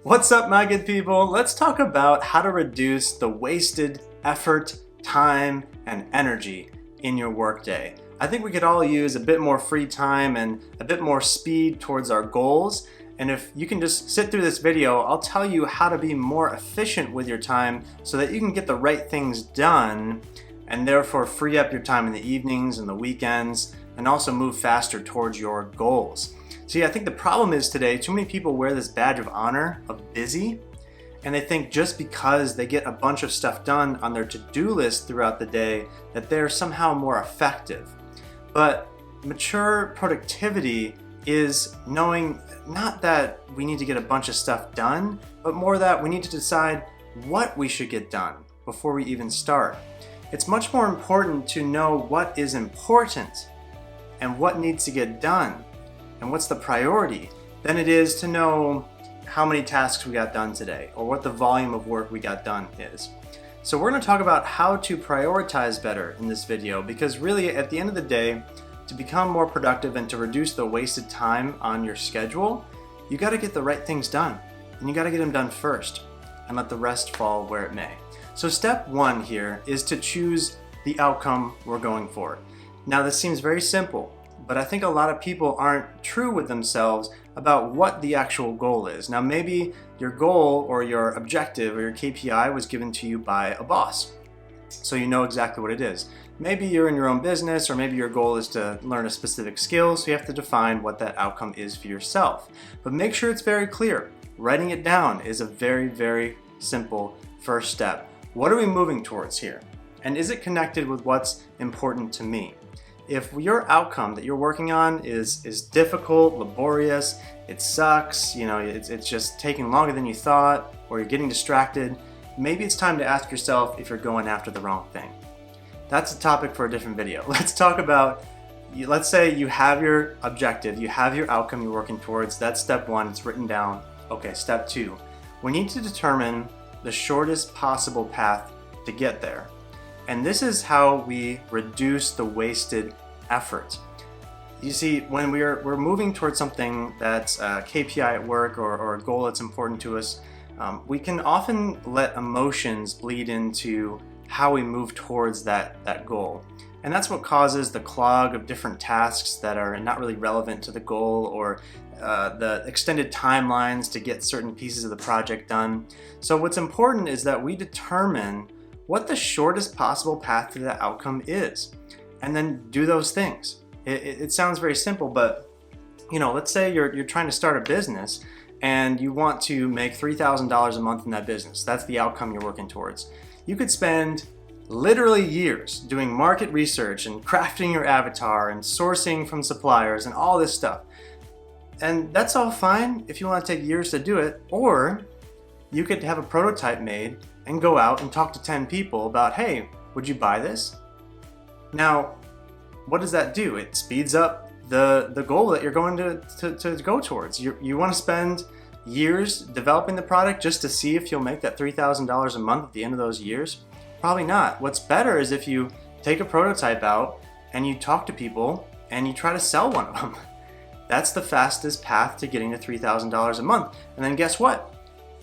What's up, my good people? Let's talk about how to reduce the wasted effort, time, and energy in your workday. I think we could all use a bit more free time and a bit more speed towards our goals. And if you can just sit through this video, I'll tell you how to be more efficient with your time so that you can get the right things done and therefore free up your time in the evenings and the weekends and also move faster towards your goals. See, I think the problem is today, too many people wear this badge of honor of busy, and they think just because they get a bunch of stuff done on their to-do list throughout the day that they're somehow more effective. But mature productivity is knowing not that we need to get a bunch of stuff done, but more that we need to decide what we should get done before we even start. It's much more important to know what is important and what needs to get done and what's the priority than it is to know how many tasks we got done today or what the volume of work we got done is. So we're going to talk about how to prioritize better in this video, because really at the end of the day, to become more productive and to reduce the wasted time on your schedule, you got to get the right things done, and you got to get them done first and let the rest fall where it may. So step one here is to choose the outcome we're going for. Now this seems very simple, but I think a lot of people aren't true with themselves about what the actual goal is. Now maybe your goal or your objective or your KPI was given to you by a boss, so you know exactly what it is. Maybe you're in your own business, or maybe your goal is to learn a specific skill, so you have to define what that outcome is for yourself. But make sure it's very clear. Writing it down is a very, very simple first step. What are we moving towards here? And is it connected with what's important to me? If your outcome that you're working on is difficult, laborious, it sucks, it's just taking longer than you thought, or you're getting distracted, maybe it's time to ask yourself if you're going after the wrong thing. That's a topic for a different video. Let's talk about, let's say you have your objective, you have your outcome you're working towards. That's step one, it's written down. Okay, step two, we need to determine the shortest possible path to get there. And this is how we reduce the wasted effort. You see, when we're moving towards something that's a KPI at work or a goal that's important to us, we can often let emotions bleed into how we move towards that goal. And that's what causes the clog of different tasks that are not really relevant to the goal, or the extended timelines to get certain pieces of the project done. So what's important is that we determine what the shortest possible path to that outcome is, and then do those things. It sounds very simple, but let's say you're trying to start a business and you want to make $3,000 a month in that business. That's the outcome you're working towards. You could spend literally years doing market research and crafting your avatar and sourcing from suppliers and all this stuff. And that's all fine if you want to take years to do it, or you could have a prototype made and go out and talk to 10 people about, hey, would you buy this? Now, what does that do? It speeds up the goal that you're going to go towards. You want to spend years developing the product just to see if you'll make that $3,000 a month at the end of those years? Probably not. What's better is if you take a prototype out and you talk to people and you try to sell one of them. That's the fastest path to getting to $3,000 a month. And then guess what?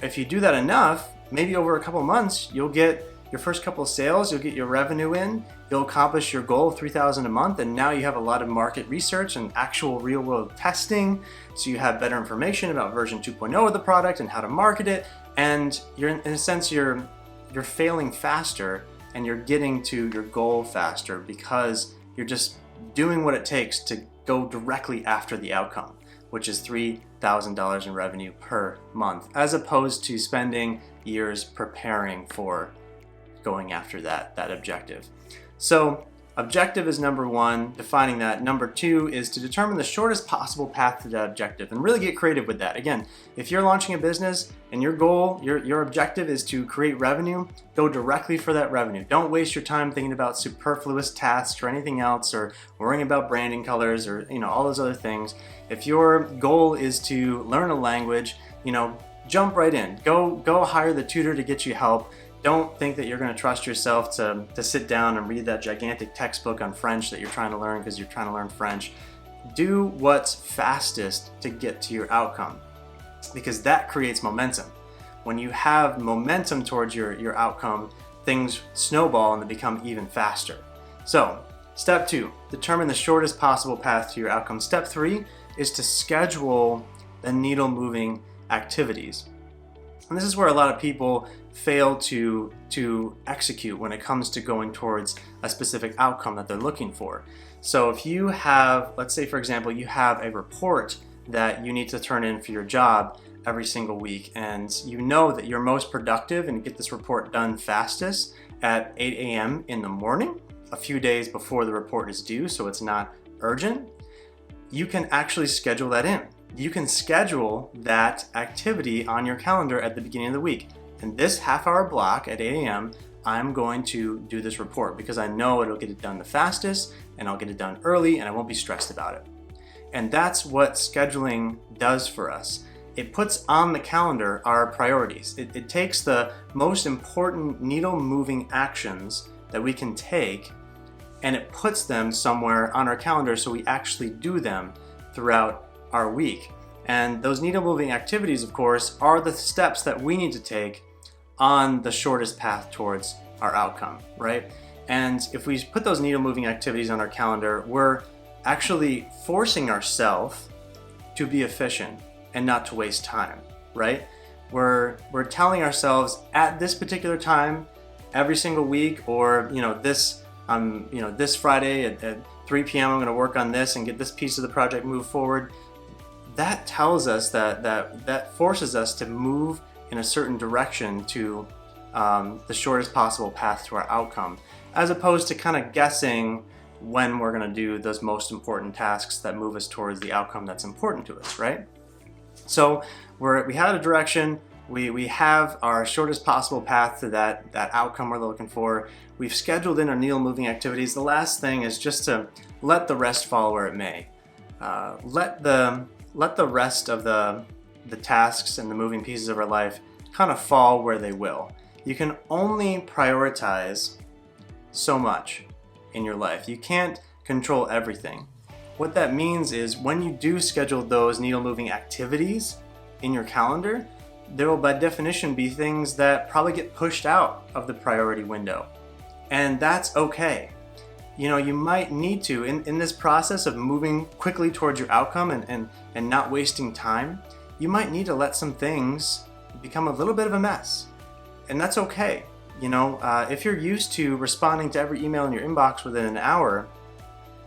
If you do that enough, maybe over a couple months, you'll get your first couple of sales, you'll get your revenue in, you'll accomplish your goal of $3,000 a month, and now you have a lot of market research and actual real-world testing, so you have better information about version 2.0 of the product and how to market it, and you're in a sense you're failing faster and you're getting to your goal faster because you're just doing what it takes to go directly after the outcome, which is $3,000 in revenue per month, as opposed to spending years preparing for going after that objective. So objective is number one, defining that. Number two is to determine the shortest possible path to that objective and really get creative with that. Again, if you're launching a business and your goal, your objective is to create revenue, go directly for that revenue. Don't waste your time thinking about superfluous tasks or anything else, or worrying about branding colors or all those other things. If your goal is to learn a language, jump right in. Go hire the tutor to get you help. Don't think that you're going to trust yourself to sit down and read that gigantic textbook on French that you're trying to learn because you're trying to learn French. Do what's fastest to get to your outcome. because that creates momentum. When you have momentum towards your outcome, things snowball and they become even faster. So, step 2, determine the shortest possible path to your outcome. Step 3 is to schedule the needle moving activities. And this is where a lot of people fail to execute when it comes to going towards a specific outcome that they're looking for. So if you have, let's say for example, you have a report that you need to turn in for your job every single week, and you know that you're most productive and get this report done fastest at 8 a.m. in the morning, a few days before the report is due, so it's not urgent, you can actually schedule that in. You can schedule that activity on your calendar at the beginning of the week. In this half-hour block at 8 a.m., I'm going to do this report because I know it'll get it done the fastest, and I'll get it done early, and I won't be stressed about it. And that's what scheduling does for us. It puts on the calendar our priorities. It takes the most important needle-moving actions that we can take, and it puts them somewhere on our calendar so we actually do them throughout our week. And those needle-moving activities, of course, are the steps that we need to take on the shortest path towards our outcome, right? And if we put those needle-moving activities on our calendar, we're actually forcing ourselves to be efficient and not to waste time, right? We're telling ourselves at this particular time every single week, or this Friday at 3 p.m. I'm going to work on this and get this piece of the project moved forward. That tells us that forces us to move in a certain direction to the shortest possible path to our outcome, as opposed to kind of guessing when we're going to do those most important tasks that move us towards the outcome that's important to us, right? So we have a direction, we have our shortest possible path to that outcome we're looking for. We've scheduled in our needle-moving activities. The last thing is just to let the rest fall where it may. Let the rest of the tasks and the moving pieces of our life kind of fall where they will. You can only prioritize so much in your life. You can't control everything. What that means is when you do schedule those needle-moving activities in your calendar, there will by definition be things that probably get pushed out of the priority window. And that's okay. You might need to, in this process of moving quickly towards your outcome and not wasting time, you might need to let some things become a little bit of a mess. And that's okay. If you're used to responding to every email in your inbox within an hour,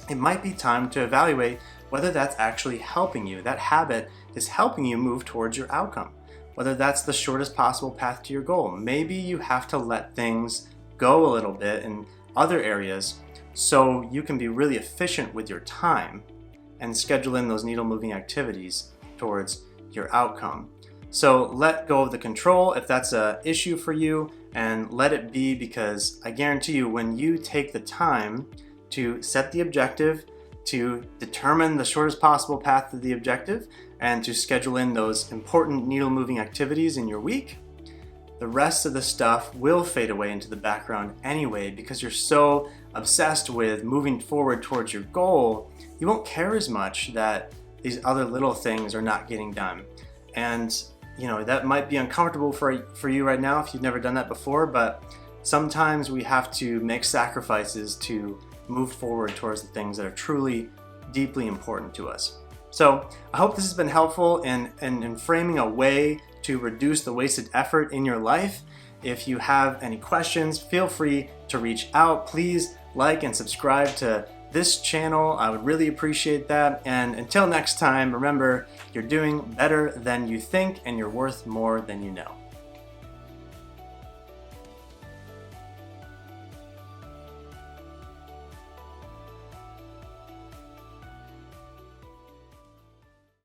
it might be time to evaluate whether that's actually helping you. That habit is helping you move towards your outcome, whether that's the shortest possible path to your goal. Maybe you have to let things go a little bit in other areas so you can be really efficient with your time and schedule in those needle-moving activities towards your outcome. So let go of the control if that's an issue for you, and let it be, because I guarantee you when you take the time to set the objective, to determine the shortest possible path to the objective, and to schedule in those important needle-moving activities in your week, the rest of the stuff will fade away into the background anyway, because you're so obsessed with moving forward towards your goal, you won't care as much that these other little things are not getting done. And that might be uncomfortable for you right now if you've never done that before, but sometimes we have to make sacrifices to move forward towards the things that are truly deeply important to us. So I hope this has been helpful in framing a way to reduce the wasted effort in your life. If you have any questions, feel free to reach out. Please like and subscribe to this channel. I would really appreciate that. And until next time, remember, you're doing better than you think, and you're worth more than you know.